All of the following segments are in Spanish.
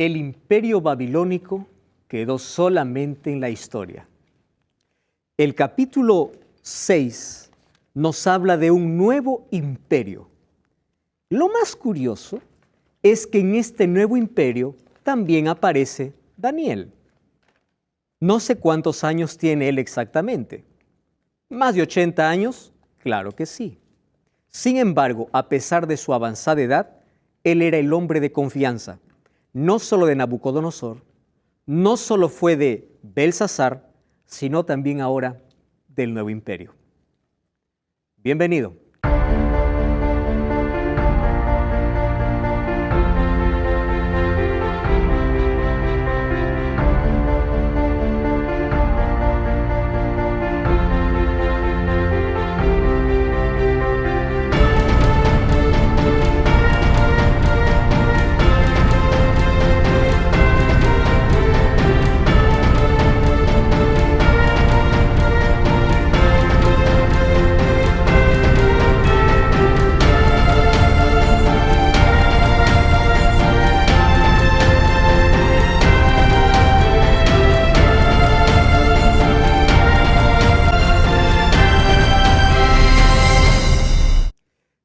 El imperio babilónico quedó solamente en la historia. El capítulo 6 nos habla de un nuevo imperio. Lo más curioso es que en este nuevo imperio también aparece Daniel. No sé cuántos años tiene él exactamente. ¿Más de 80 años? Claro que sí. Sin embargo, a pesar de su avanzada edad, él era el hombre de confianza, no solo de Nabucodonosor, no solo fue de Belsasar, sino también ahora del nuevo imperio. Bienvenido.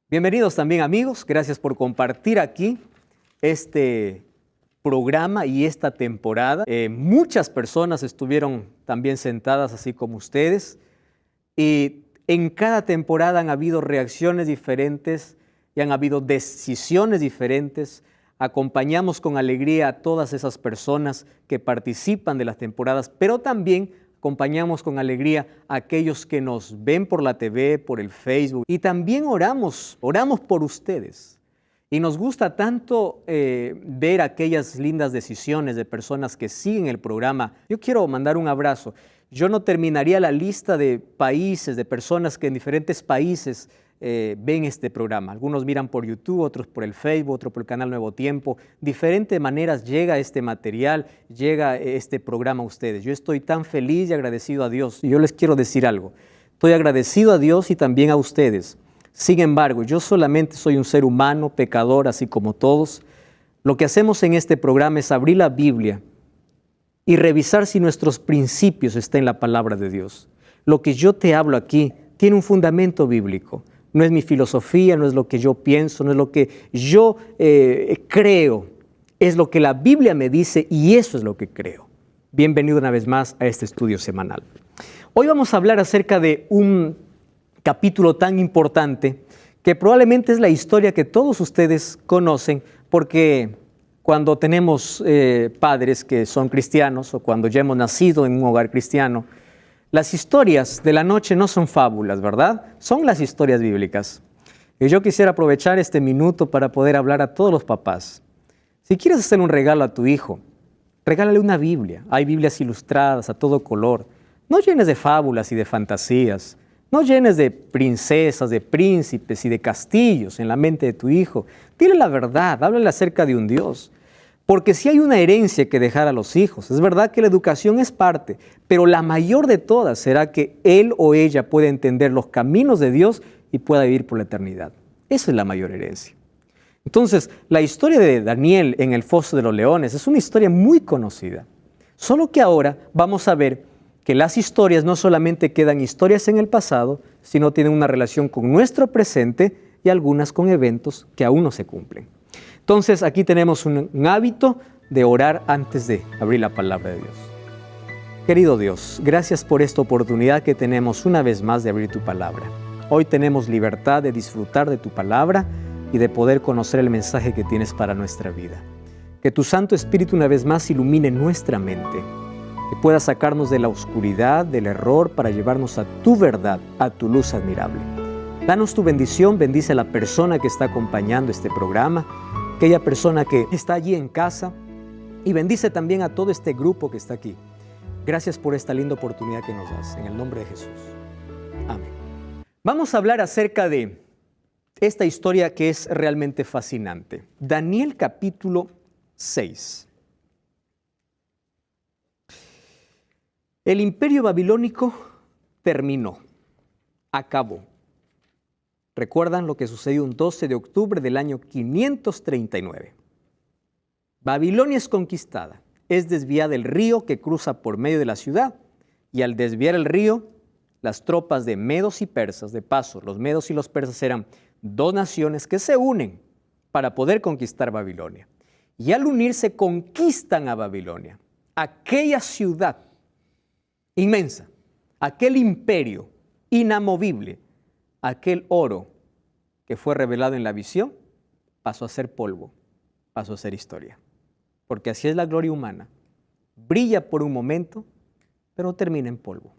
Bienvenidos también amigos, gracias por compartir aquí este programa y esta temporada. Muchas personas estuvieron también sentadas así como ustedes y en cada temporada han habido reacciones diferentes y han habido decisiones diferentes. Acompañamos con alegría a todas esas personas que participan de las temporadas, pero también acompañamos con alegría a aquellos que nos ven por la TV, por el Facebook, y también oramos por ustedes. Y nos gusta tanto ver aquellas lindas decisiones de personas que siguen el programa. Yo quiero mandar un abrazo. Yo no terminaría la lista de países, de personas que en diferentes países ven este programa. Algunos miran por YouTube, otros por el Facebook, otros por el canal Nuevo Tiempo. Diferentes maneras llega este material, llega este programa a ustedes. Yo estoy tan feliz y agradecido a Dios. Y yo les quiero decir algo. Estoy agradecido a Dios y también a ustedes. Sin embargo, yo solamente soy un ser humano, pecador, así como todos. Lo que hacemos en este programa es abrir la Biblia y revisar si nuestros principios están en la palabra de Dios. Lo que yo te hablo aquí tiene un fundamento bíblico. No es mi filosofía, no es lo que yo pienso, no es lo que yo creo. Es lo que la Biblia me dice y eso es lo que creo. Bienvenido una vez más a este estudio semanal. Hoy vamos a hablar acerca de un capítulo tan importante que probablemente es la historia que todos ustedes conocen porque cuando tenemos padres que son cristianos o cuando ya hemos nacido en un hogar cristiano, las historias de la noche no son fábulas, ¿verdad? Son las historias bíblicas. Y yo quisiera aprovechar este minuto para poder hablar a todos los papás. Si quieres hacer un regalo a tu hijo, regálale una Biblia. Hay Biblias ilustradas a todo color. No llenes de fábulas y de fantasías. No llenes de princesas, de príncipes y de castillos en la mente de tu hijo. Dile la verdad, háblale acerca de un Dios. Porque si hay una herencia que dejar a los hijos, es verdad que la educación es parte, pero la mayor de todas será que él o ella pueda entender los caminos de Dios y pueda vivir por la eternidad. Esa es la mayor herencia. Entonces, la historia de Daniel en el foso de los leones es una historia muy conocida. Solo que ahora vamos a ver que las historias no solamente quedan historias en el pasado, sino tienen una relación con nuestro presente y algunas con eventos que aún no se cumplen. Entonces, aquí tenemos un hábito de orar antes de abrir la palabra de Dios. Querido Dios, gracias por esta oportunidad que tenemos una vez más de abrir tu palabra. Hoy tenemos libertad de disfrutar de tu palabra y de poder conocer el mensaje que tienes para nuestra vida. Que tu Santo Espíritu una vez más ilumine nuestra mente, que pueda sacarnos de la oscuridad, del error, para llevarnos a tu verdad, a tu luz admirable. Danos tu bendición, bendice a la persona que está acompañando este programa, aquella persona que está allí en casa y bendice también a todo este grupo que está aquí. Gracias por esta linda oportunidad que nos das, en el nombre de Jesús. Amén. Vamos a hablar acerca de esta historia que es realmente fascinante. Daniel capítulo 6. El imperio babilónico terminó, acabó. ¿Recuerdan lo que sucedió un 12 de octubre del año 539? Babilonia es conquistada, es desviada el río que cruza por medio de la ciudad, y al desviar el río, las tropas de medos y persas, de paso, los medos y los persas eran dos naciones que se unen para poder conquistar Babilonia. Y al unirse conquistan a Babilonia, aquella ciudad inmensa, aquel imperio inamovible, aquel oro que fue revelado en la visión, pasó a ser polvo, pasó a ser historia. Porque así es la gloria humana. Brilla por un momento, pero termina en polvo.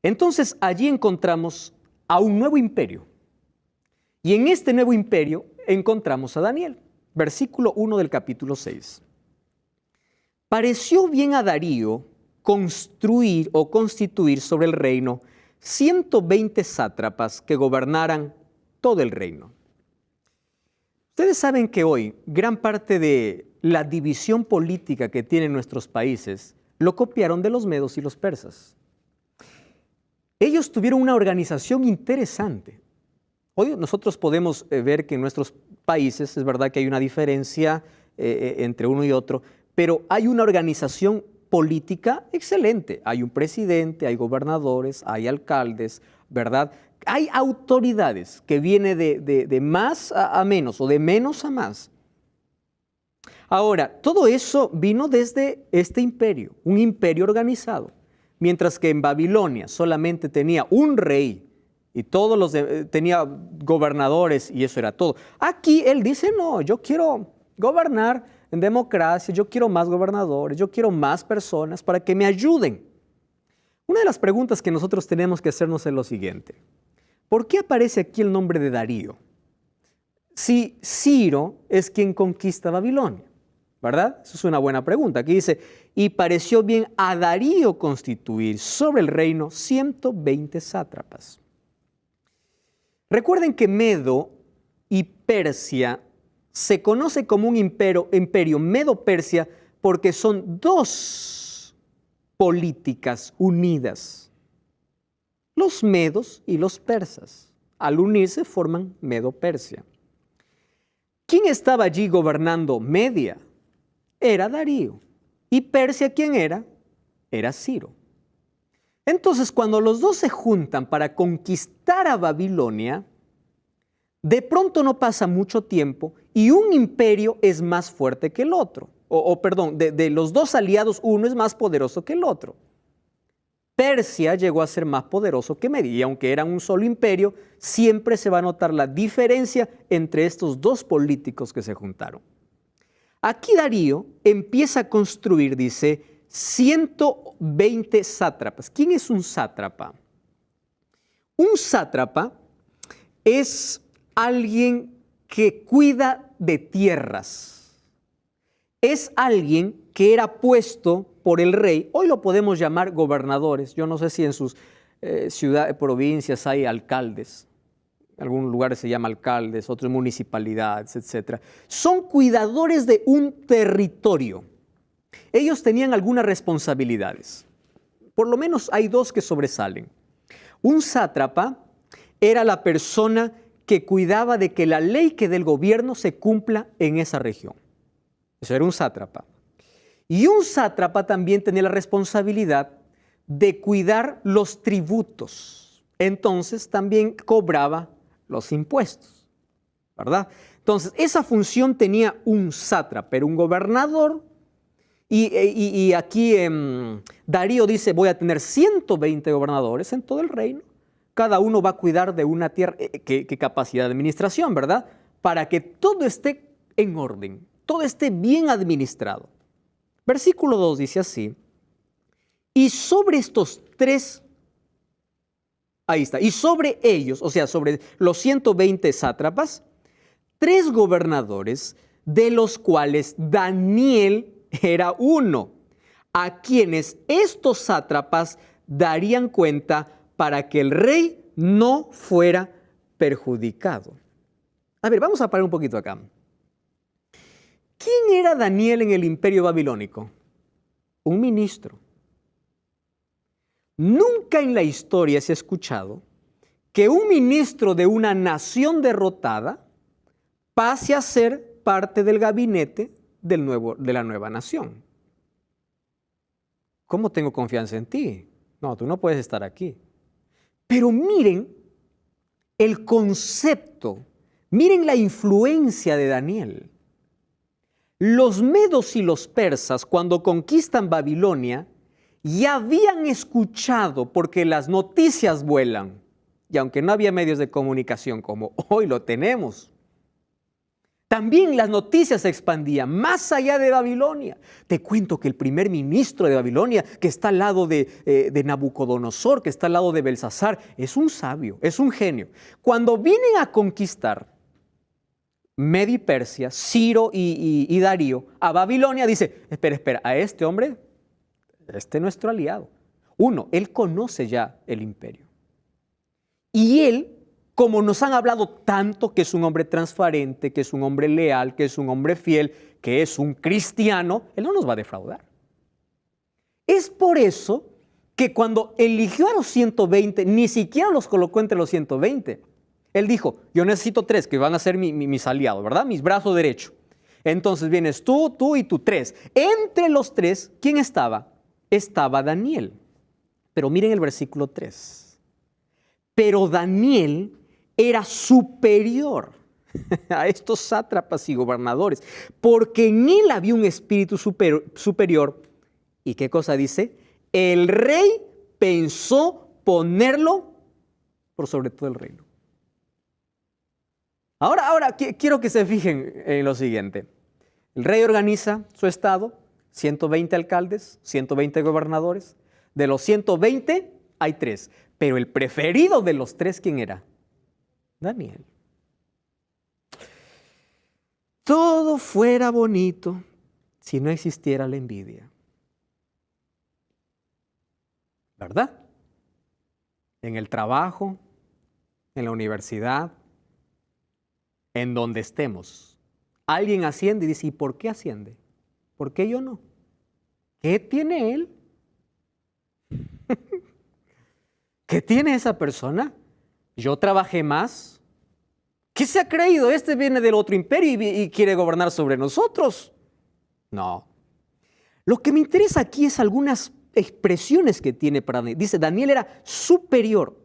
Entonces allí encontramos a un nuevo imperio. Y en este nuevo imperio encontramos a Daniel. Versículo 1 del capítulo 6. Pareció bien a Darío construir o constituir sobre el reino 120 sátrapas que gobernaran todo el reino. Ustedes saben que hoy gran parte de la división política que tienen nuestros países lo copiaron de los medos y los persas. Ellos tuvieron una organización interesante. Hoy nosotros podemos ver que en nuestros países es verdad que hay una diferencia entre uno y otro, pero hay una organización política excelente. Hay un presidente, hay gobernadores, hay alcaldes, ¿verdad? Hay autoridades que vienen de más a menos o de menos a más. Ahora, todo eso vino desde este imperio, un imperio organizado. Mientras que en Babilonia solamente tenía un rey y todos los tenía gobernadores y eso era todo. Aquí él dice, no, yo quiero gobernar en democracia, yo quiero más gobernadores, yo quiero más personas para que me ayuden. Una de las preguntas que nosotros tenemos que hacernos es lo siguiente. ¿Por qué aparece aquí el nombre de Darío? Si Ciro es quien conquista Babilonia, ¿verdad? Eso es una buena pregunta. Aquí dice, y pareció bien a Darío constituir sobre el reino 120 sátrapas. Recuerden que Medo y Persia se conoce como un imperio Medo-Persia porque son dos políticas unidas. Los medos y los persas, al unirse, forman Medo-Persia. ¿Quién estaba allí gobernando Media? Era Darío. ¿Y Persia quién era? Era Ciro. Entonces, cuando los dos se juntan para conquistar a Babilonia, de pronto no pasa mucho tiempo y un imperio es más fuerte que el otro. Perdón, de los dos aliados, uno es más poderoso que el otro. Persia llegó a ser más poderoso que Media, y aunque eran un solo imperio, siempre se va a notar la diferencia entre estos dos políticos que se juntaron. Aquí Darío empieza a construir, dice, 120 sátrapas. ¿Quién es un sátrapa? Un sátrapa es alguien que cuida de tierras. Es alguien que era puesto por el rey. Hoy lo podemos llamar gobernadores. Yo no sé si en sus ciudades, provincias hay alcaldes. En algunos lugares se llama alcaldes, otros municipalidades, etc. Son cuidadores de un territorio. Ellos tenían algunas responsabilidades. Por lo menos hay dos que sobresalen. Un sátrapa era la persona que cuidaba de que la ley que del gobierno se cumpla en esa región. Eso era un sátrapa. Y un sátrapa también tenía la responsabilidad de cuidar los tributos. Entonces también cobraba los impuestos, ¿verdad? Entonces esa función tenía un sátrapa, era un gobernador. Y aquí Darío dice, voy a tener 120 gobernadores en todo el reino. Cada uno va a cuidar de una tierra. ¿Qué capacidad de administración, verdad? Para que todo esté en orden, todo esté bien administrado. Versículo 2 dice así, y sobre estos tres, ahí está, y sobre ellos, o sea, sobre los 120 sátrapas, 3 gobernadores, de los cuales Daniel era uno, a quienes estos sátrapas darían cuenta para que el rey no fuera perjudicado. A ver, vamos a parar un poquito acá. ¿Quién era Daniel en el imperio babilónico? Un ministro. Nunca en la historia se ha escuchado que un ministro de una nación derrotada pase a ser parte del gabinete de la nueva nación. ¿Cómo tengo confianza en ti? No, tú no puedes estar aquí. Pero miren el concepto, miren la influencia de Daniel. Los medos y los persas, cuando conquistan Babilonia, ya habían escuchado, porque las noticias vuelan, y aunque no había medios de comunicación como hoy lo tenemos, también las noticias se expandían más allá de Babilonia. Te cuento que el primer ministro de Babilonia, que está al lado de Nabucodonosor, que está al lado de Belsasar, es un sabio, es un genio. Cuando vienen a conquistar Media y Persia, Ciro y Darío, a Babilonia, dice, espera, a este hombre, este es nuestro aliado. Uno, él conoce ya el imperio. Y él, como nos han hablado tanto que es un hombre transparente, que es un hombre leal, que es un hombre fiel, que es un cristiano, él no nos va a defraudar. Es por eso que cuando eligió a los 120, ni siquiera los colocó entre los 120. Él dijo, yo necesito 3 que van a ser mis aliados, ¿verdad? Mis brazos derechos. Entonces vienes tú y tú, 3. Entre los 3, ¿quién estaba? Estaba Daniel. Pero miren el versículo 3. Pero Daniel era superior a estos sátrapas y gobernadores, porque en él había un espíritu superior. ¿Y qué cosa dice? El rey pensó ponerlo por sobre todo el reino. Ahora quiero que se fijen en lo siguiente. El rey organiza su estado, 120 alcaldes, 120 gobernadores. De los 120 hay 3, pero el preferido de los 3, ¿quién era? Daniel. Todo fuera bonito si no existiera la envidia. ¿Verdad? En el trabajo, en la universidad, en donde estemos. Alguien asciende y dice, ¿y por qué asciende? ¿Por qué yo no? ¿Qué tiene él? ¿Qué tiene esa persona? Yo trabajé más. ¿Qué se ha creído? Este viene del otro imperio y quiere gobernar sobre nosotros. No. Lo que me interesa aquí es algunas expresiones que tiene para Daniel. Dice, Daniel era superior.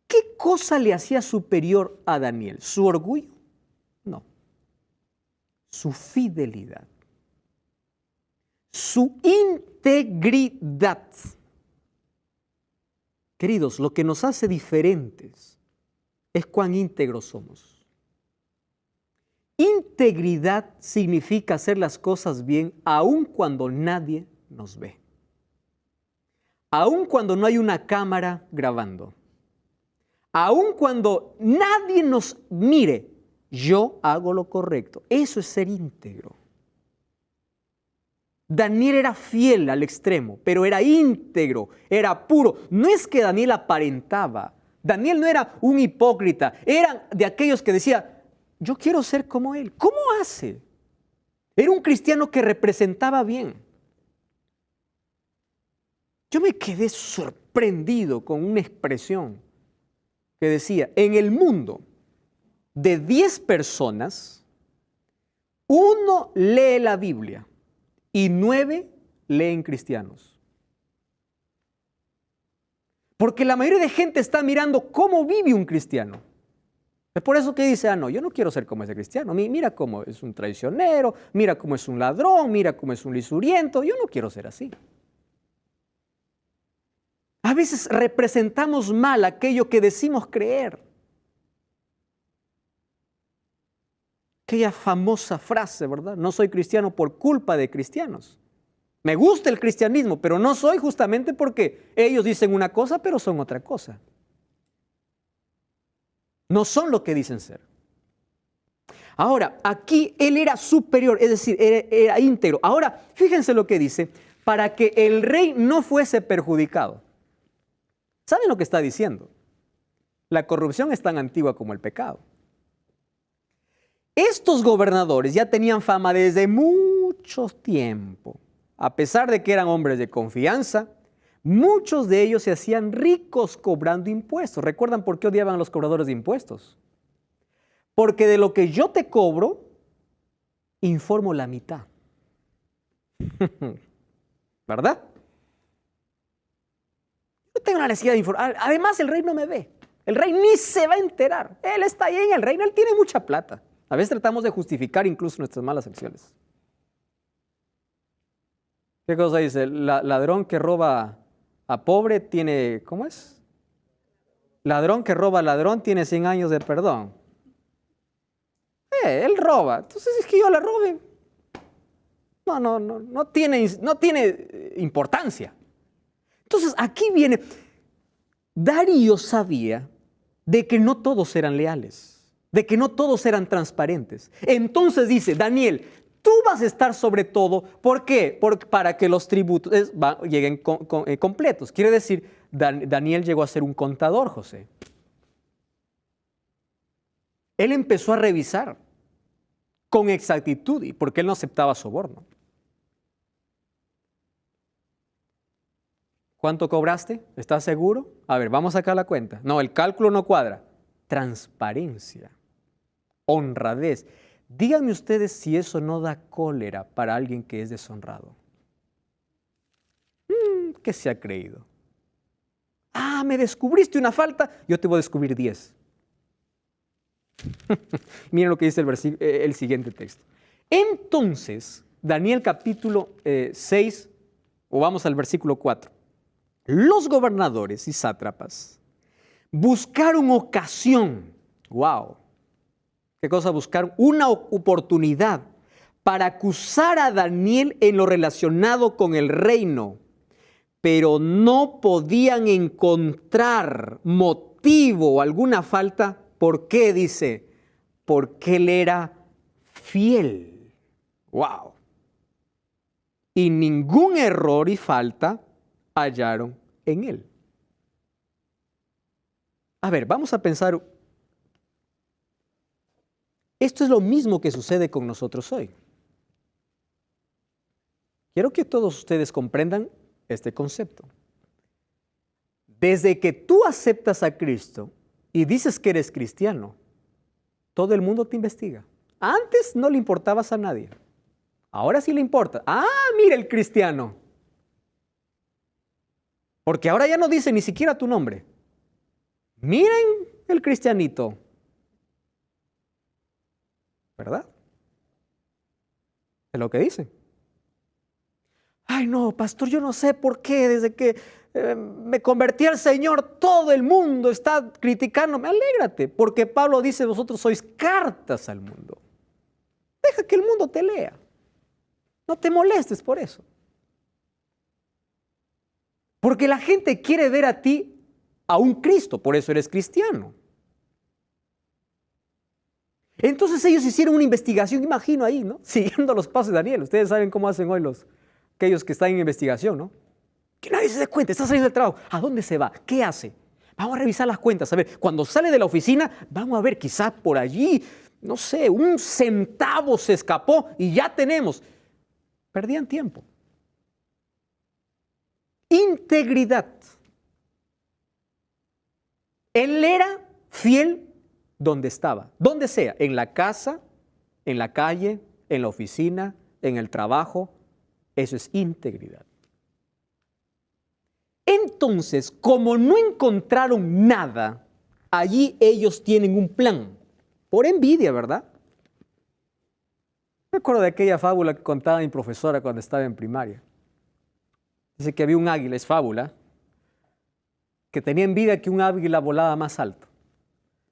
¿Qué cosa le hacía superior a Daniel? ¿Su orgullo? No. Su fidelidad. Su integridad. Queridos, lo que nos hace diferentes es cuán íntegros somos. Integridad significa hacer las cosas bien aun cuando nadie nos ve. Aun cuando no hay una cámara grabando. Aun cuando nadie nos mire, yo hago lo correcto. Eso es ser íntegro. Daniel era fiel al extremo, pero era íntegro, era puro. No es que Daniel aparentaba. Daniel no era un hipócrita. Era de aquellos que decía, yo quiero ser como él. ¿Cómo hace? Era un cristiano que representaba bien. Yo me quedé sorprendido con una expresión que decía, en el mundo de 10 personas, 1 lee la Biblia y 9 leen cristianos. Porque la mayoría de gente está mirando cómo vive un cristiano. Es por eso que dice, no, yo no quiero ser como ese cristiano. Mira cómo es un traicionero, mira cómo es un ladrón, mira cómo es un lisuriento. Yo no quiero ser así. A veces representamos mal aquello que decimos creer. Aquella famosa frase, ¿verdad? No soy cristiano por culpa de cristianos. Me gusta el cristianismo, pero no soy justamente porque ellos dicen una cosa, pero son otra cosa. No son lo que dicen ser. Ahora, aquí él era superior, es decir, era íntegro. Ahora, fíjense lo que dice, para que el rey no fuese perjudicado. ¿Saben lo que está diciendo? La corrupción es tan antigua como el pecado. Estos gobernadores ya tenían fama desde mucho tiempo. A pesar de que eran hombres de confianza, muchos de ellos se hacían ricos cobrando impuestos. ¿Recuerdan por qué odiaban a los cobradores de impuestos? Porque de lo que yo te cobro, informo la mitad. ¿Verdad? No tengo la necesidad de informar. Además, el rey no me ve. El rey ni se va a enterar. Él está ahí en el reino, él tiene mucha plata. A veces tratamos de justificar incluso nuestras malas acciones. ¿Qué cosa dice? Ladrón que roba a pobre tiene, ¿cómo es? Ladrón que roba a ladrón tiene 100 años de perdón. Él roba. Entonces es que yo la robe. No tiene importancia. Entonces aquí viene, Darío sabía de que no todos eran leales, de que no todos eran transparentes. Entonces dice, Daniel, tú vas a estar sobre todo. ¿Por qué? Para que los tributos lleguen completos. Quiere decir, Daniel llegó a ser un contador, José. Él empezó a revisar con exactitud y porque él no aceptaba soborno. ¿Cuánto cobraste? ¿Estás seguro? A ver, vamos a sacar la cuenta. No, el cálculo no cuadra. Transparencia, honradez. Díganme ustedes si eso no da cólera para alguien que es deshonrado. ¿Qué se ha creído? Me descubriste una falta, yo te voy a descubrir 10. Miren lo que dice el siguiente texto. Entonces, Daniel capítulo 6, o vamos al versículo 4. Los gobernadores y sátrapas buscaron ocasión. ¡Wow! ¿Qué cosa buscaron? Una oportunidad para acusar a Daniel en lo relacionado con el reino, pero no podían encontrar motivo o alguna falta. ¿Por qué? Dice, porque él era fiel. ¡Wow! Y ningún error y falta hallaron en él. A ver, vamos a pensar. Esto es lo mismo que sucede con nosotros hoy. Quiero que todos ustedes comprendan este concepto. Desde que tú aceptas a Cristo y dices que eres cristiano, todo el mundo te investiga. Antes no le importabas a nadie. Ahora sí le importa. Mira el cristiano. Porque ahora ya no dice ni siquiera tu nombre. Miren el cristianito. ¿Verdad? Es lo que dice. Ay, no, pastor, yo no sé por qué desde que me convertí al Señor, todo el mundo está criticándome. Alégrate, porque Pablo dice, vosotros sois cartas al mundo. Deja que el mundo te lea. No te molestes por eso. Porque la gente quiere ver a ti a un Cristo, por eso eres cristiano. Entonces ellos hicieron una investigación, imagino ahí, ¿no? Siguiendo los pasos de Daniel. Ustedes saben cómo hacen hoy aquellos que están en investigación, ¿no? Que nadie se dé cuenta, está saliendo del trabajo. ¿A dónde se va? ¿Qué hace? Vamos a revisar las cuentas. A ver, cuando sale de la oficina, vamos a ver, quizás por allí, no sé, 1 centavo se escapó y ya tenemos. Perdían tiempo. Integridad. Él era fiel donde estaba, donde sea, en la casa, en la calle, en la oficina, en el trabajo. Eso es integridad. Entonces, como no encontraron nada, allí ellos tienen un plan, por envidia, ¿verdad? Me acuerdo de aquella fábula que contaba mi profesora cuando estaba en primaria. Dice que había un águila, es fábula, que tenía envidia que un águila volaba más alto.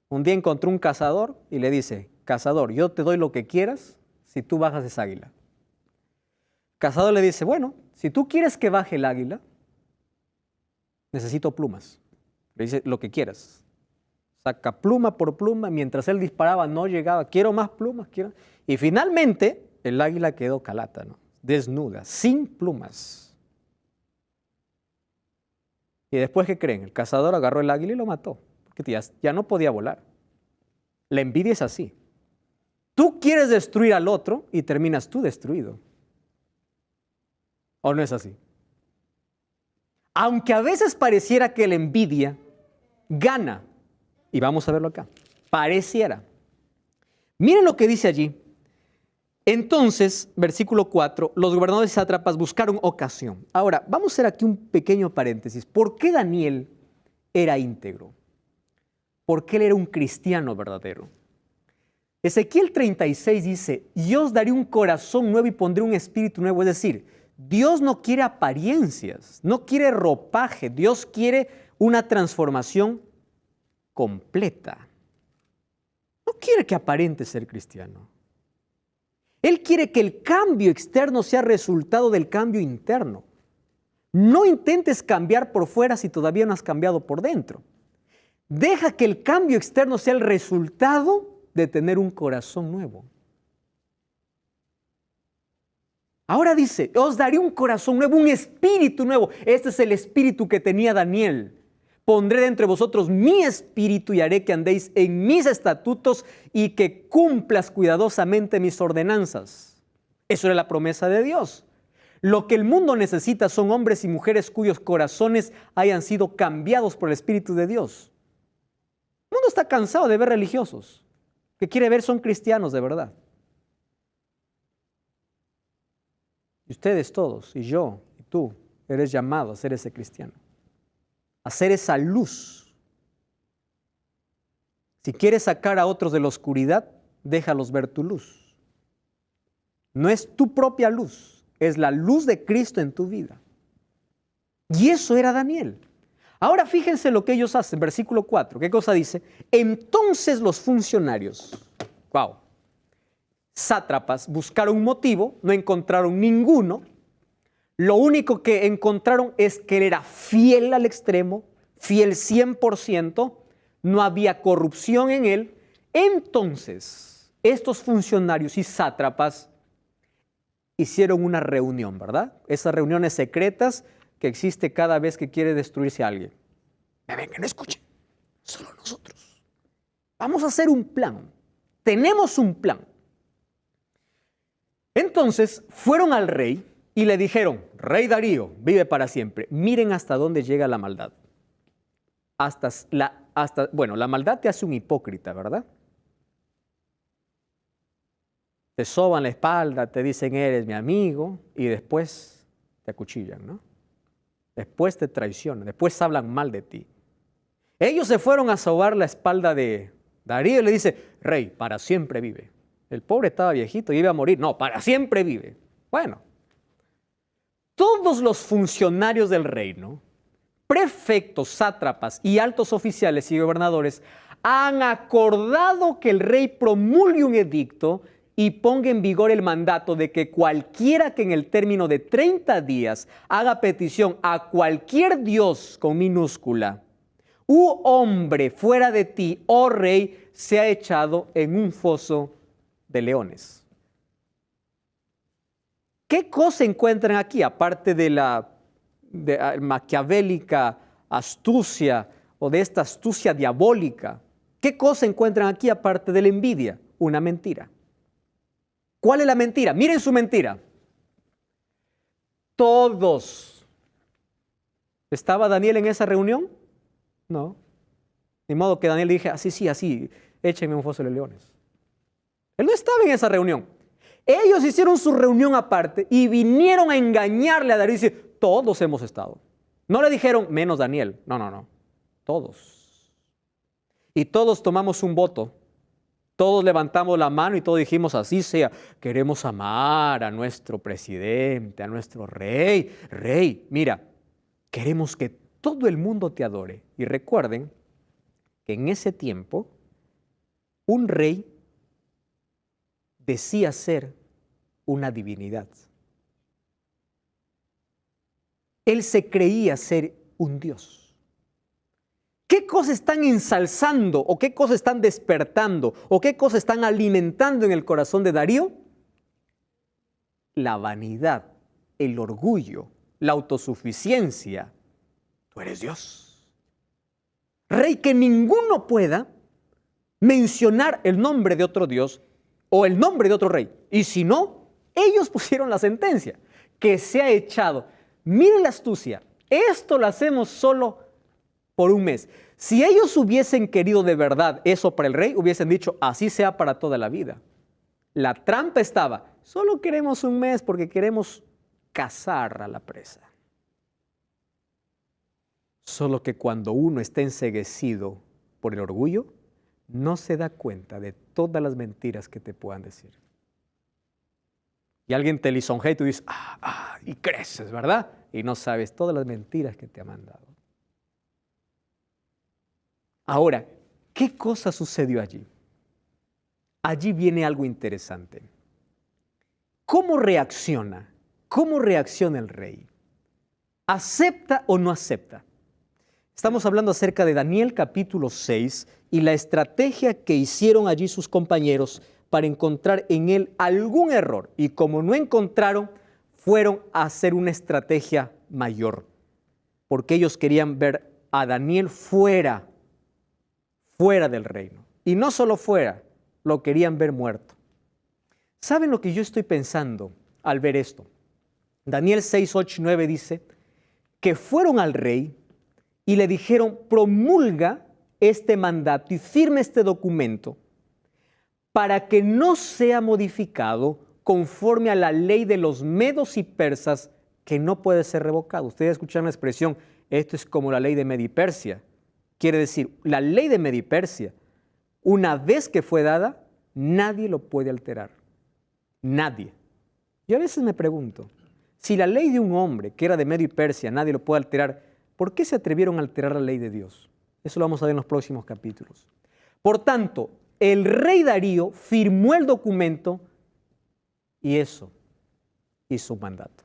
Un día encontró un cazador y le dice, cazador, yo te doy lo que quieras si tú bajas esa águila. El cazador le dice, bueno, si tú quieres que baje el águila, necesito plumas. Le dice, lo que quieras. Saca pluma por pluma, mientras él disparaba no llegaba, quiero más plumas, quiero. Y finalmente el águila quedó calata, ¿no? Desnuda, sin plumas. Y después, ¿qué creen? El cazador agarró el águila y lo mató, porque ya no podía volar. La envidia es así. Tú quieres destruir al otro y terminas tú destruido. ¿O no es así? Aunque a veces pareciera que la envidia gana, y vamos a verlo acá, pareciera. Miren lo que dice allí, Entonces, versículo 4, los gobernadores y sátrapas buscaron ocasión. Ahora, vamos a hacer aquí un pequeño paréntesis. ¿Por qué Daniel era íntegro? ¿Por qué él era un cristiano verdadero? Ezequiel 36 dice, yo os daré un corazón nuevo y pondré un espíritu nuevo. Es decir, Dios no quiere apariencias, no quiere ropaje, Dios quiere una transformación completa. No quiere que aparente ser cristiano. Él quiere que el cambio externo sea resultado del cambio interno. No intentes cambiar por fuera si todavía no has cambiado por dentro. Deja que el cambio externo sea el resultado de tener un corazón nuevo. Ahora dice, os daré un corazón nuevo, un espíritu nuevo. Este es el espíritu que tenía Daniel. Pondré de entre vosotros mi espíritu y haré que andéis en mis estatutos y que cumplas cuidadosamente mis ordenanzas. Eso era la promesa de Dios. Lo que el mundo necesita son hombres y mujeres cuyos corazones hayan sido cambiados por el Espíritu de Dios. El mundo está cansado de ver religiosos. Lo que quiere ver son cristianos de verdad. Y ustedes todos, y yo, y tú, eres llamado a ser ese cristiano. A ser esa luz. Si quieres sacar a otros de la oscuridad, déjalos ver tu luz. No es tu propia luz, es la luz de Cristo en tu vida. Y eso era Daniel. Ahora fíjense lo que ellos hacen, versículo 4. ¿Qué cosa dice? Entonces los funcionarios, sátrapas, buscaron un motivo, no encontraron ninguno. Lo único que encontraron es que él era fiel al extremo, fiel 100%, no había corrupción en él. Entonces, estos funcionarios y sátrapas hicieron una reunión, ¿verdad? Esas reuniones secretas que existe cada vez que quiere destruirse a alguien. Vengan, escuchen, solo nosotros. Vamos a hacer un plan. Tenemos un plan. Entonces, fueron al rey y le dijeron, Rey Darío, vive para siempre. Miren hasta dónde llega la maldad. La maldad te hace un hipócrita, ¿verdad? Te soban la espalda, te dicen eres mi amigo y después te acuchillan, ¿no? Después te traicionan, después hablan mal de ti. Ellos se fueron a sobar la espalda de Darío y le dice, Rey, para siempre vive. El pobre estaba viejito y iba a morir. No, para siempre vive. Bueno. Todos los funcionarios del reino, prefectos, sátrapas y altos oficiales y gobernadores han acordado que el rey promulgue un edicto y ponga en vigor el mandato de que cualquiera que en el término de 30 días haga petición a cualquier dios con minúscula u hombre fuera de ti, oh rey, sea echado en un foso de leones. ¿Qué cosa encuentran aquí, aparte de la maquiavélica astucia o de esta astucia diabólica? ¿Qué cosa encuentran aquí, aparte de la envidia? Una mentira. ¿Cuál es la mentira? Miren su mentira. Todos. ¿Estaba Daniel en esa reunión? No. De modo que Daniel le dije, así, échenme un foso de leones. Él no estaba en esa reunión. Ellos hicieron su reunión aparte y vinieron a engañarle a Darío y decir, todos hemos estado. No le dijeron, menos Daniel. No. Todos. Y todos tomamos un voto. Todos levantamos la mano y todos dijimos, así sea, queremos amar a nuestro presidente, a nuestro rey. Rey, mira, queremos que todo el mundo te adore. Y recuerden que en ese tiempo, un rey decía ser una divinidad. Él se creía ser un dios. ¿Qué cosas están ensalzando o qué cosas están despertando o qué cosas están alimentando en el corazón de Darío? La vanidad, el orgullo, la autosuficiencia. Tú eres Dios. Rey, que ninguno pueda mencionar el nombre de otro Dios o el nombre de otro rey. Y si no, ellos pusieron la sentencia, que sea echado. Miren la astucia, esto lo hacemos solo por un mes. Si ellos hubiesen querido de verdad eso para el rey, hubiesen dicho, así sea para toda la vida. La trampa estaba solo queremos un mes porque queremos cazar a la presa. Solo que cuando uno está enceguecido por el orgullo, no se da cuenta de todas las mentiras que te puedan decir. Y alguien te lisonjea y tú dices, y creces, ¿verdad? Y no sabes todas las mentiras que te ha mandado. Ahora, ¿qué cosa sucedió allí? Allí viene algo interesante. ¿Cómo reacciona? ¿Cómo reacciona el rey? ¿Acepta o no acepta? Estamos hablando acerca de Daniel capítulo 6 y la estrategia que hicieron allí sus compañeros para encontrar en él algún error. Y como no encontraron, fueron a hacer una estrategia mayor, porque ellos querían ver a Daniel fuera del reino. Y no solo fuera, lo querían ver muerto. ¿Saben lo que yo estoy pensando al ver esto? Daniel 6, 8 y 9 dice que fueron al rey y le dijeron, promulga este mandato y firme este documento para que no sea modificado conforme a la ley de los medos y persas, que no puede ser revocado. Ustedes escucharon la expresión, esto es como la ley de Media y Persia. Quiere decir, la ley de Media y Persia, una vez que fue dada, nadie lo puede alterar. Nadie. Yo a veces me pregunto, si la ley de un hombre que era de Media y Persia, nadie lo puede alterar, ¿por qué se atrevieron a alterar la ley de Dios? Eso lo vamos a ver en los próximos capítulos. Por tanto, el rey Darío firmó el documento y eso hizo un mandato.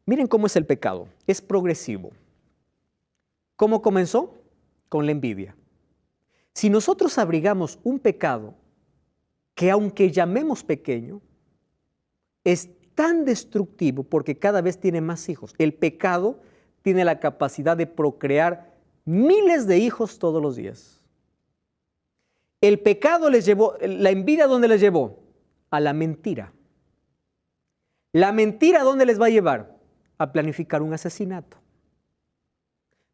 Miren cómo es el pecado. Es progresivo. ¿Cómo comenzó? Con la envidia. Si nosotros abrigamos un pecado que, aunque llamemos pequeño, es tan destructivo porque cada vez tiene más hijos. El pecado tiene la capacidad de procrear miles de hijos todos los días. El pecado les llevó, la envidia, ¿dónde les llevó? A la mentira. La mentira, ¿dónde les va a llevar? A planificar un asesinato.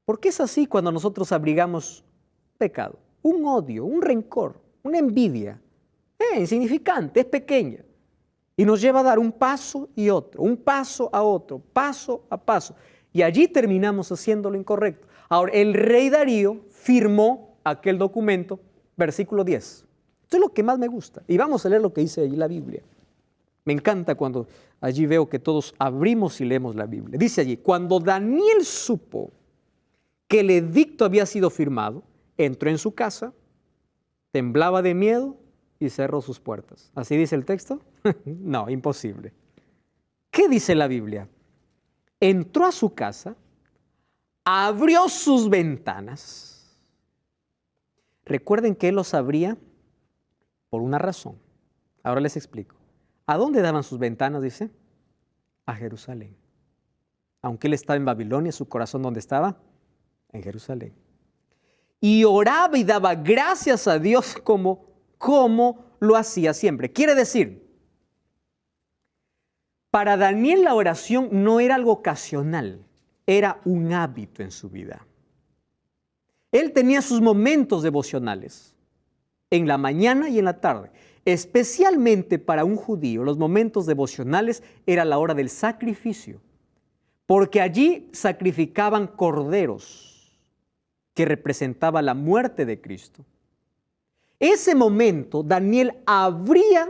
¿Por qué es así cuando nosotros abrigamos pecado? Un odio, un rencor, una envidia. Insignificante, es pequeña. Y nos lleva a dar un paso y otro, un paso a otro, paso a paso. Y allí terminamos haciendo lo incorrecto. Ahora, el rey Darío firmó aquel documento, versículo 10. Esto es lo que más me gusta. Y vamos a leer lo que dice allí la Biblia. Me encanta cuando allí veo que todos abrimos y leemos la Biblia. Dice allí, cuando Daniel supo que el edicto había sido firmado, entró en su casa, temblaba de miedo y cerró sus puertas. ¿Así dice el texto? No, imposible. ¿Qué dice la Biblia? Entró a su casa, abrió sus ventanas. Recuerden que él los abría por una razón. Ahora les explico. ¿A dónde daban sus ventanas, dice? A Jerusalén. Aunque él estaba en Babilonia, su corazón, ¿dónde estaba? En Jerusalén. Y oraba y daba gracias a Dios como lo hacía siempre. Quiere decir, para Daniel la oración no era algo ocasional, era un hábito en su vida. Él tenía sus momentos devocionales, en la mañana y en la tarde. Especialmente para un judío, los momentos devocionales era la hora del sacrificio, porque allí sacrificaban corderos, que representaba la muerte de Cristo. Ese momento, Daniel abría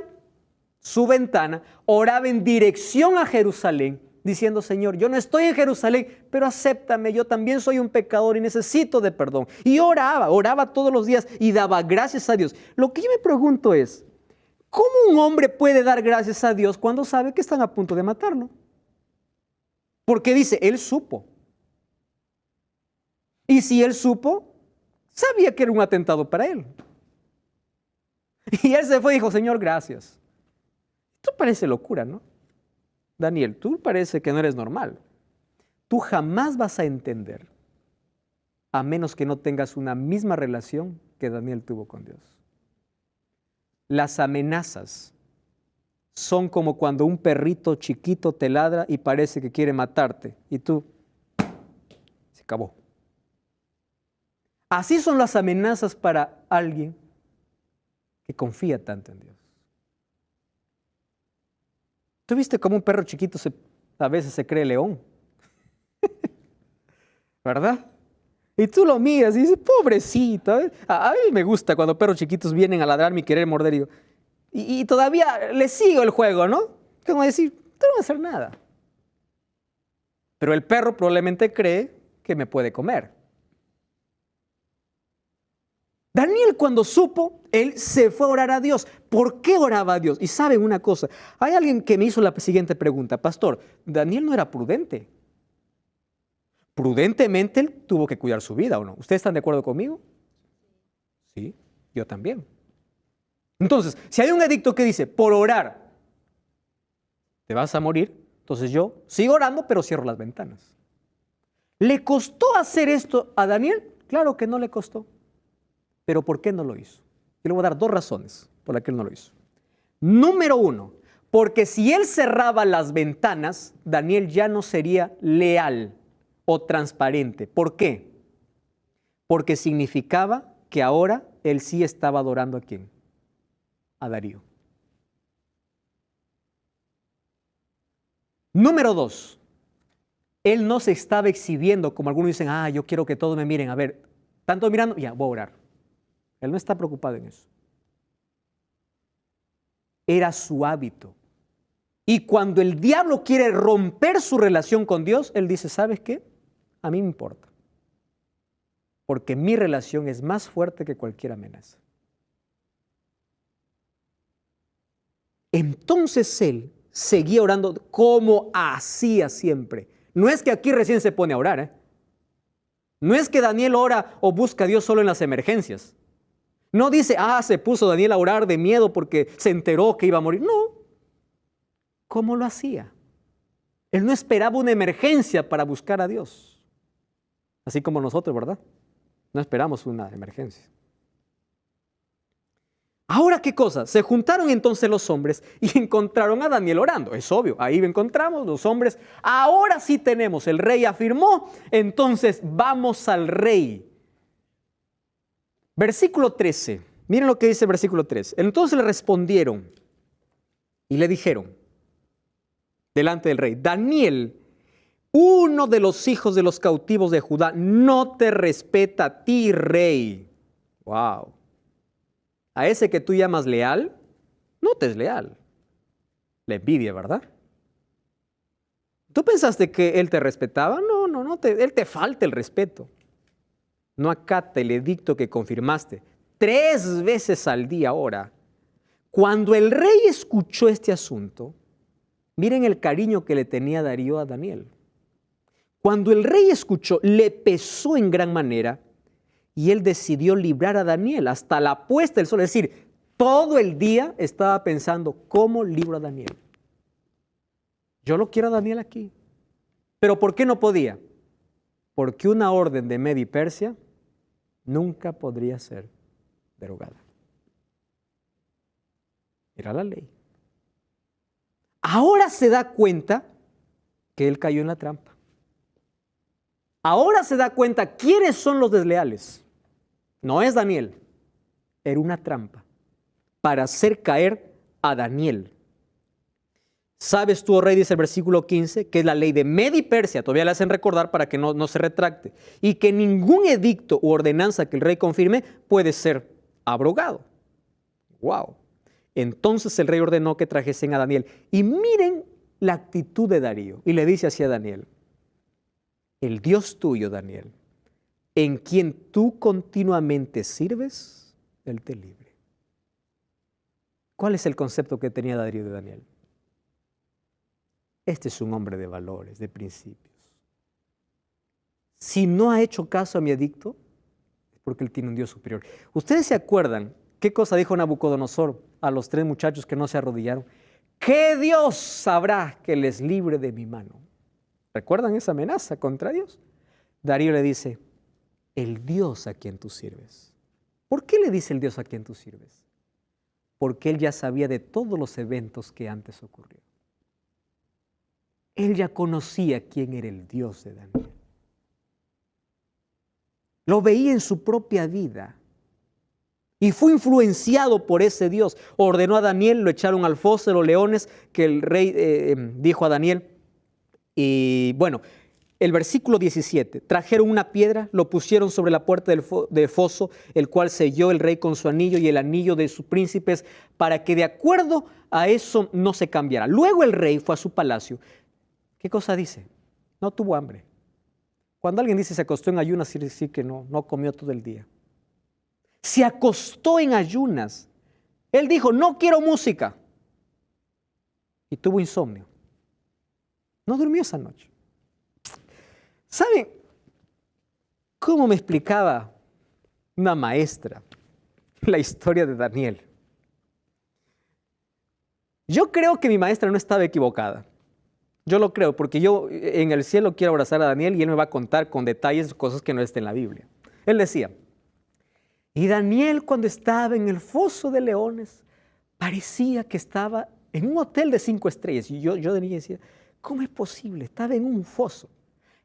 su ventana, oraba en dirección a Jerusalén, diciendo, Señor, yo no estoy en Jerusalén, pero acéptame, yo también soy un pecador y necesito de perdón. Y oraba todos los días y daba gracias a Dios. Lo que yo me pregunto es, ¿cómo un hombre puede dar gracias a Dios cuando sabe que están a punto de matarlo? Porque dice, él supo. Y si él supo, sabía que era un atentado para él. Y él se fue y dijo, Señor, gracias. Esto parece locura, ¿no? Daniel, tú parece que no eres normal. Tú jamás vas a entender, a menos que no tengas una misma relación que Daniel tuvo con Dios. Las amenazas son como cuando un perrito chiquito te ladra y parece que quiere matarte. Y tú, se acabó. Así son las amenazas para alguien que confía tanto en Dios. ¿Tú viste cómo un perro chiquito a veces se cree león? ¿Verdad? Y tú lo miras y dices, pobrecito. A mí me gusta cuando perros chiquitos vienen a ladrarme y querer morder. Y todavía les sigo el juego, ¿no? Como decir, tú no vas a hacer nada. Pero el perro probablemente cree que me puede comer. Daniel, cuando supo, él se fue a orar a Dios. ¿Por qué oraba a Dios? Y saben una cosa, hay alguien que me hizo la siguiente pregunta. Pastor, Daniel no era prudente. Prudentemente él tuvo que cuidar su vida, ¿o no? ¿Ustedes están de acuerdo conmigo? Sí, yo también. Entonces, si hay un edicto que dice, por orar, te vas a morir, entonces yo sigo orando, pero cierro las ventanas. ¿Le costó hacer esto a Daniel? Claro que no le costó. Pero ¿por qué no lo hizo? Yo le voy a dar 2 razones por las que él no lo hizo. Número 1, porque si él cerraba las ventanas, Daniel ya no sería leal o transparente. ¿Por qué? Porque significaba que ahora él sí estaba adorando ¿a quién? A Darío. Número 2, él no se estaba exhibiendo como algunos dicen, yo quiero que todos me miren, a ver, tanto mirando, ya, voy a orar. Él no está preocupado en eso. Era su hábito. Y cuando el diablo quiere romper su relación con Dios, él dice, ¿sabes qué? A mí me importa. Porque mi relación es más fuerte que cualquier amenaza. Entonces él seguía orando como hacía siempre. No es que aquí recién se pone a orar, No es que Daniel ora o busca a Dios solo en las emergencias. No dice, se puso Daniel a orar de miedo porque se enteró que iba a morir. No. ¿Cómo lo hacía? Él no esperaba una emergencia para buscar a Dios. Así como nosotros, ¿verdad? No esperamos una emergencia. Ahora, ¿qué cosa? Se juntaron entonces los hombres y encontraron a Daniel orando. Es obvio, ahí encontramos los hombres. Ahora sí tenemos, el rey afirmó, entonces vamos al rey. Versículo 13. Miren lo que dice el versículo 13. Entonces le respondieron y le dijeron delante del rey, Daniel, uno de los hijos de los cautivos de Judá, no te respeta a ti, rey. Wow. A ese que tú llamas leal, no te es leal. La envidia, ¿verdad? ¿Tú pensaste que él te respetaba? No, él te falta el respeto. No acata el edicto que confirmaste 3 veces al día ahora. Cuando el rey escuchó este asunto, miren el cariño que le tenía Darío a Daniel. Cuando el rey escuchó, le pesó en gran manera y él decidió librar a Daniel hasta la puesta del sol. Es decir, todo el día estaba pensando, ¿cómo libro a Daniel? Yo lo quiero a Daniel aquí. ¿Pero por qué no podía? Porque una orden de Media y Persia nunca podría ser derogada. Era la ley. Ahora se da cuenta que él cayó en la trampa. Ahora se da cuenta quiénes son los desleales. No es Daniel. Era una trampa para hacer caer a Daniel. ¿Sabes tú, oh rey, dice el versículo 15, que es la ley de Media y Persia? Todavía le hacen recordar para que no se retracte. Y que ningún edicto u ordenanza que el rey confirme puede ser abrogado. ¡Wow! Entonces el rey ordenó que trajesen a Daniel. Y miren la actitud de Darío. Y le dice así a Daniel, el Dios tuyo, Daniel, en quien tú continuamente sirves, Él te libre. ¿Cuál es el concepto que tenía Darío de Daniel? Este es un hombre de valores, de principios. Si no ha hecho caso a mi edicto, es porque él tiene un Dios superior. ¿Ustedes se acuerdan qué cosa dijo Nabucodonosor a los 3 muchachos que no se arrodillaron? ¿Qué Dios sabrá que les libre de mi mano? ¿Recuerdan esa amenaza contra Dios? Darío le dice, el Dios a quien tú sirves. ¿Por qué le dice el Dios a quien tú sirves? Porque él ya sabía de todos los eventos que antes ocurrieron. Él ya conocía quién era el Dios de Daniel. Lo veía en su propia vida. Y fue influenciado por ese Dios. Ordenó a Daniel, lo echaron al foso de los leones, que el rey dijo a Daniel. Y bueno, el versículo 17, trajeron una piedra, lo pusieron sobre la puerta del foso, el cual selló el rey con su anillo y el anillo de sus príncipes, para que de acuerdo a eso no se cambiara. Luego el rey fue a su palacio. ¿Qué cosa dice? No tuvo hambre. Cuando alguien dice se acostó en ayunas, quiere decir que no comió todo el día. Se acostó en ayunas. Él dijo, no quiero música. Y tuvo insomnio. No durmió esa noche. ¿Saben cómo me explicaba una maestra la historia de Daniel? Yo creo que mi maestra no estaba equivocada. Yo lo creo, porque yo en el cielo quiero abrazar a Daniel y él me va a contar con detalles cosas que no estén en la Biblia. Él decía, y Daniel cuando estaba en el foso de leones, parecía que estaba en un hotel de 5 estrellas. Y yo de niño decía, ¿cómo es posible? Estaba en un foso.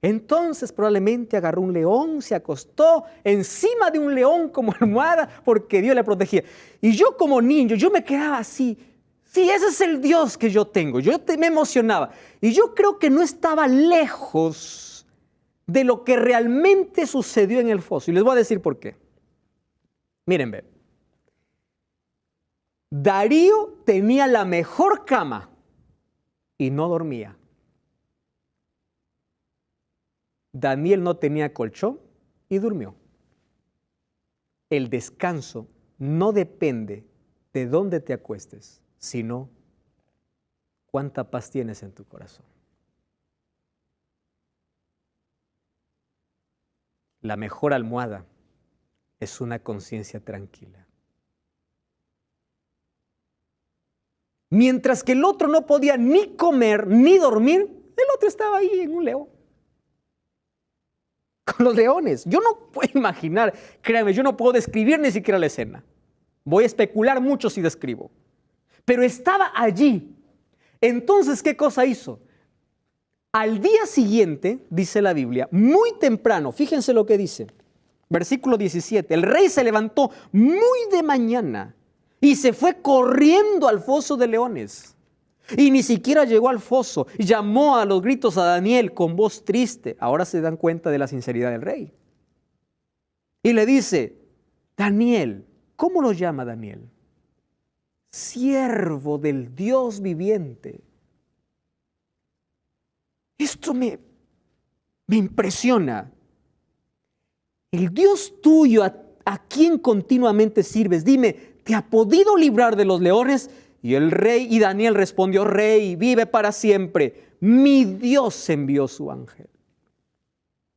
Entonces probablemente agarró un león, se acostó encima de un león como almohada porque Dios le protegía. Y yo como niño, yo me quedaba así. Sí, ese es el Dios que yo tengo. Me emocionaba. Y yo creo que no estaba lejos de lo que realmente sucedió en el foso. Y les voy a decir por qué. Miren, ve. Darío tenía la mejor cama y no dormía. Daniel no tenía colchón y durmió. El descanso no depende de dónde te acuestes, sino cuánta paz tienes en tu corazón. La mejor almohada es una conciencia tranquila. Mientras que el otro no podía ni comer ni dormir, el otro estaba ahí en un león. Con los leones. Yo no puedo imaginar, créanme, yo no puedo describir ni siquiera la escena. Voy a especular mucho si describo. Pero estaba allí. Entonces, ¿qué cosa hizo? Al día siguiente, dice la Biblia, muy temprano, fíjense lo que dice, versículo 17, el rey se levantó muy de mañana y se fue corriendo al foso de leones. Y ni siquiera llegó al foso, llamó a los gritos a Daniel con voz triste. Ahora se dan cuenta de la sinceridad del rey. Y le dice, Daniel, ¿cómo lo llama Daniel? Siervo del Dios viviente. Esto me impresiona. El Dios tuyo a quien continuamente sirves, dime, ¿te ha podido librar de los leones? Y el rey y Daniel respondió, Rey, vive para siempre. Mi Dios envió su ángel.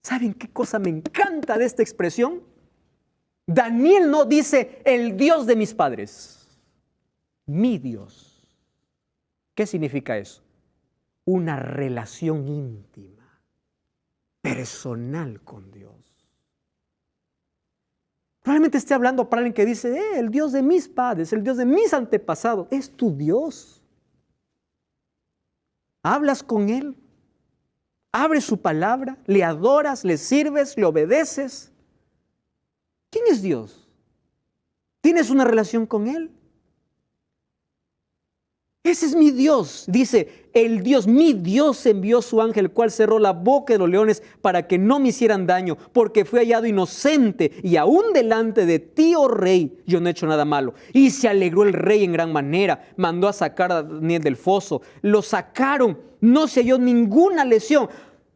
¿Saben qué cosa me encanta de esta expresión? Daniel no dice el Dios de mis padres. Mi Dios. ¿Qué significa eso? Una relación íntima, personal con Dios. Probablemente esté hablando para alguien que dice, el Dios de mis padres, el Dios de mis antepasados, es tu Dios. Hablas con Él, abres su palabra, le adoras, le sirves, le obedeces. ¿Quién es Dios? ¿Tienes una relación con Él? Ese es mi Dios, dice el Dios, mi Dios envió su ángel, el cual cerró la boca de los leones para que no me hicieran daño, porque fui hallado inocente y aún delante de ti, oh rey, yo no he hecho nada malo. Y se alegró el rey en gran manera, mandó a sacar a Daniel del foso, lo sacaron, no se halló ninguna lesión.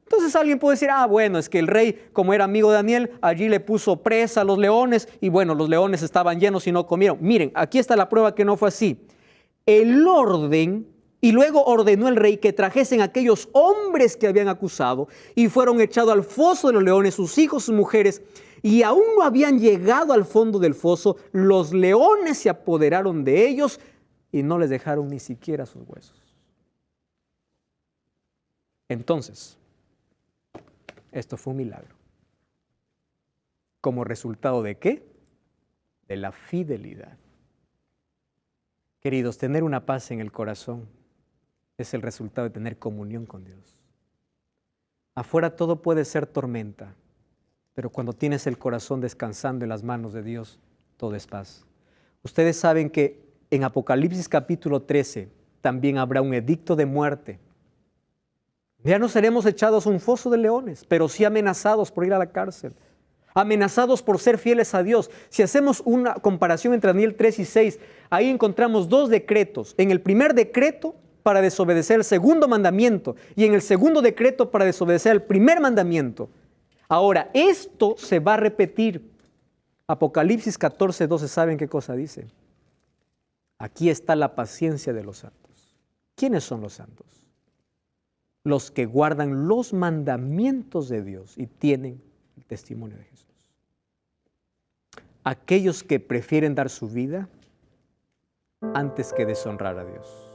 Entonces alguien puede decir, bueno, es que el rey, como era amigo de Daniel, allí le puso presa a los leones y bueno, los leones estaban llenos y no comieron. Miren, aquí está la prueba que no fue así. El orden, y luego ordenó el rey que trajesen aquellos hombres que habían acusado y fueron echados al foso de los leones, sus hijos, sus mujeres, y aún no habían llegado al fondo del foso, los leones se apoderaron de ellos y no les dejaron ni siquiera sus huesos. Entonces, esto fue un milagro. ¿Como resultado de qué? De la fidelidad. Queridos, tener una paz en el corazón es el resultado de tener comunión con Dios. Afuera todo puede ser tormenta, pero cuando tienes el corazón descansando en las manos de Dios, todo es paz. Ustedes saben que en Apocalipsis capítulo 13 también habrá un edicto de muerte. Ya no seremos echados a un foso de leones, pero sí amenazados por ir a la cárcel, amenazados por ser fieles a Dios. Si hacemos una comparación entre Daniel 3 y 6, ahí encontramos dos decretos. En el primer decreto, para desobedecer el segundo mandamiento, y en el segundo decreto, para desobedecer el primer mandamiento. Ahora, esto se va a repetir. Apocalipsis 14, 12, ¿saben qué cosa dice? Aquí está la paciencia de los santos. ¿Quiénes son los santos? Los que guardan los mandamientos de Dios y tienen el testimonio de Jesús. Aquellos que prefieren dar su vida antes que deshonrar a Dios.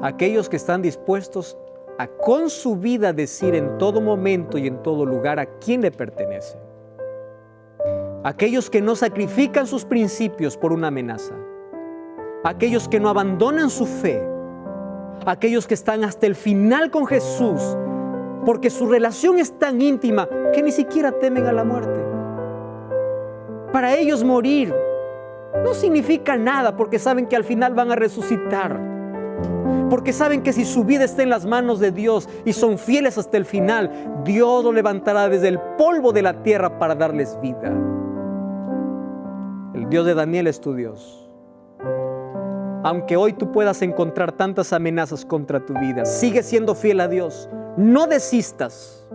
Aquellos que están dispuestos a con su vida decir en todo momento y en todo lugar a quién le pertenece. Aquellos que no sacrifican sus principios por una amenaza. Aquellos que no abandonan su fe. Aquellos que están hasta el final con Jesús, porque su relación es tan íntima que ni siquiera temen a la muerte. Para ellos morir no significa nada, porque saben que al final van a resucitar. Porque saben que si su vida está en las manos de Dios y son fieles hasta el final, Dios lo levantará desde el polvo de la tierra para darles vida. El Dios de Daniel es tu Dios. Aunque hoy tú puedas encontrar tantas amenazas contra tu vida, sigue siendo fiel a Dios. No desistas,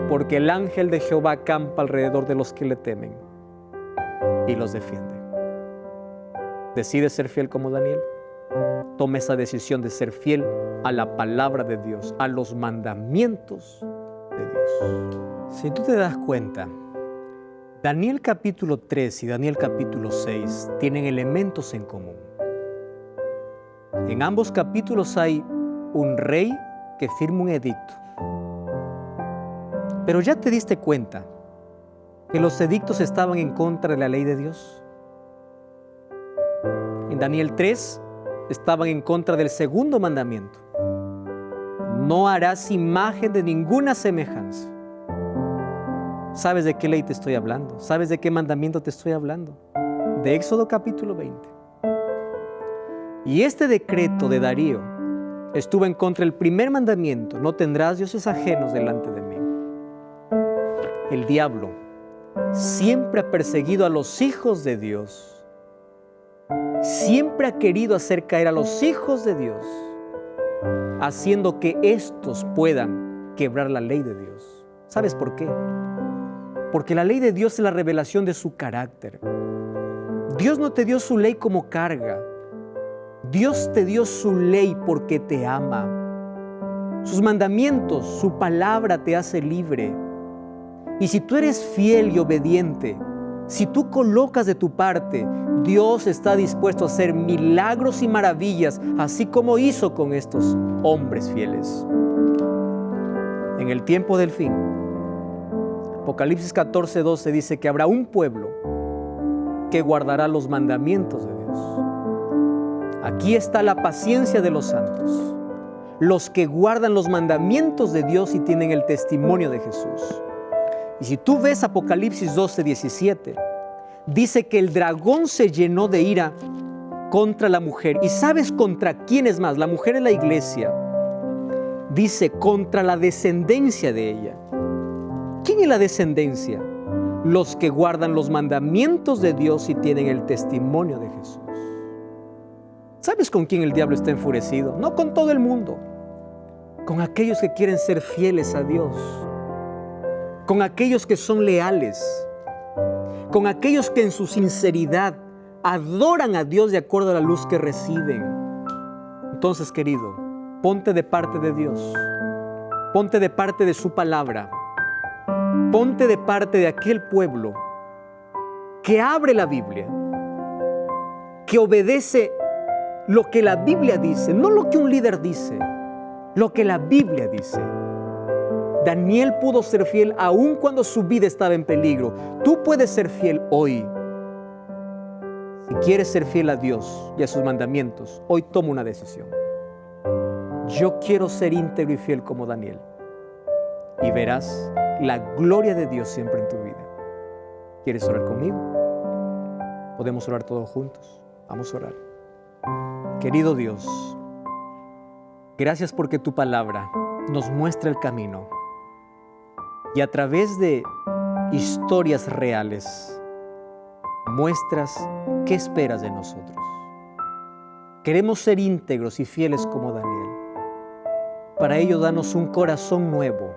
porque el ángel de Jehová acampa alrededor de los que le temen y los defiende. ¿Decides ser fiel como Daniel? Toma esa decisión de ser fiel a la palabra de Dios, a los mandamientos de Dios. Si tú te das cuenta, Daniel capítulo 3 y Daniel capítulo 6 tienen elementos en común. En ambos capítulos hay un rey que firma un edicto. Pero ¿ya te diste cuenta que los edictos estaban en contra de la ley de Dios? En Daniel 3 estaban en contra del segundo mandamiento. No harás imagen de ninguna semejanza. ¿Sabes de qué ley te estoy hablando? ¿Sabes de qué mandamiento te estoy hablando? De Éxodo capítulo 20. Y este decreto de Darío estuvo en contra del primer mandamiento: no tendrás dioses ajenos delante de mí. El diablo siempre ha perseguido a los hijos de Dios. Siempre ha querido hacer caer a los hijos de Dios, haciendo que éstos puedan quebrar la ley de Dios. ¿Sabes por qué? Porque la ley de Dios es la revelación de su carácter. Dios no te dio su ley como carga. Dios te dio su ley porque te ama. Sus mandamientos, su palabra te hace libre. Y si tú eres fiel y obediente, si tú colocas de tu parte, Dios está dispuesto a hacer milagros y maravillas, así como hizo con estos hombres fieles. En el tiempo del fin, Apocalipsis 14, 12 dice que habrá un pueblo que guardará los mandamientos de Dios. Aquí está la paciencia de los santos, los que guardan los mandamientos de Dios y tienen el testimonio de Jesús. Y si tú ves Apocalipsis 12, 17, dice que el dragón se llenó de ira contra la mujer. ¿Y sabes contra quién es más? La mujer es la iglesia. Dice contra la descendencia de ella. ¿Quién es la descendencia? Los que guardan los mandamientos de Dios y tienen el testimonio de Jesús. ¿Sabes con quién el diablo está enfurecido? No con todo el mundo, con aquellos que quieren ser fieles a Dios, con aquellos que son leales, con aquellos que en su sinceridad adoran a Dios de acuerdo a la luz que reciben. Entonces, querido, ponte de parte de Dios, ponte de parte de su palabra, ponte de parte de aquel pueblo que abre la Biblia, que obedece lo que la Biblia dice, no lo que un líder dice, lo que la Biblia dice. Daniel pudo ser fiel aun cuando su vida estaba en peligro. Tú puedes ser fiel hoy. Si quieres ser fiel a Dios y a sus mandamientos, hoy toma una decisión. Yo quiero ser íntegro y fiel como Daniel. Y verás la gloria de Dios siempre en tu vida. ¿Quieres orar conmigo? Podemos orar todos juntos. Vamos a orar. Querido Dios, gracias porque tu palabra nos muestra el camino y a través de historias reales muestras qué esperas de nosotros. Queremos ser íntegros y fieles como Daniel. Para ello, danos un corazón nuevo.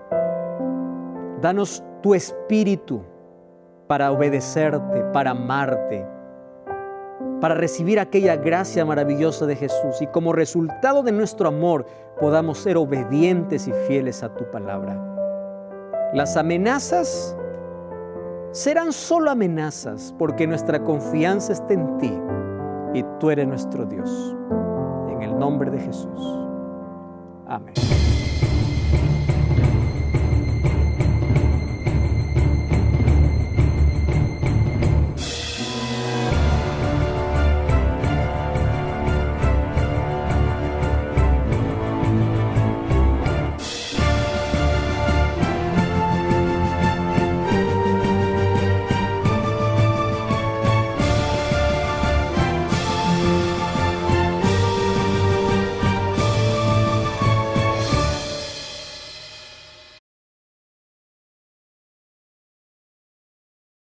Danos tu espíritu para obedecerte, para amarte, para recibir aquella gracia maravillosa de Jesús y como resultado de nuestro amor podamos ser obedientes y fieles a tu palabra. Las amenazas serán solo amenazas porque nuestra confianza está en ti y tú eres nuestro Dios. En el nombre de Jesús. Amén.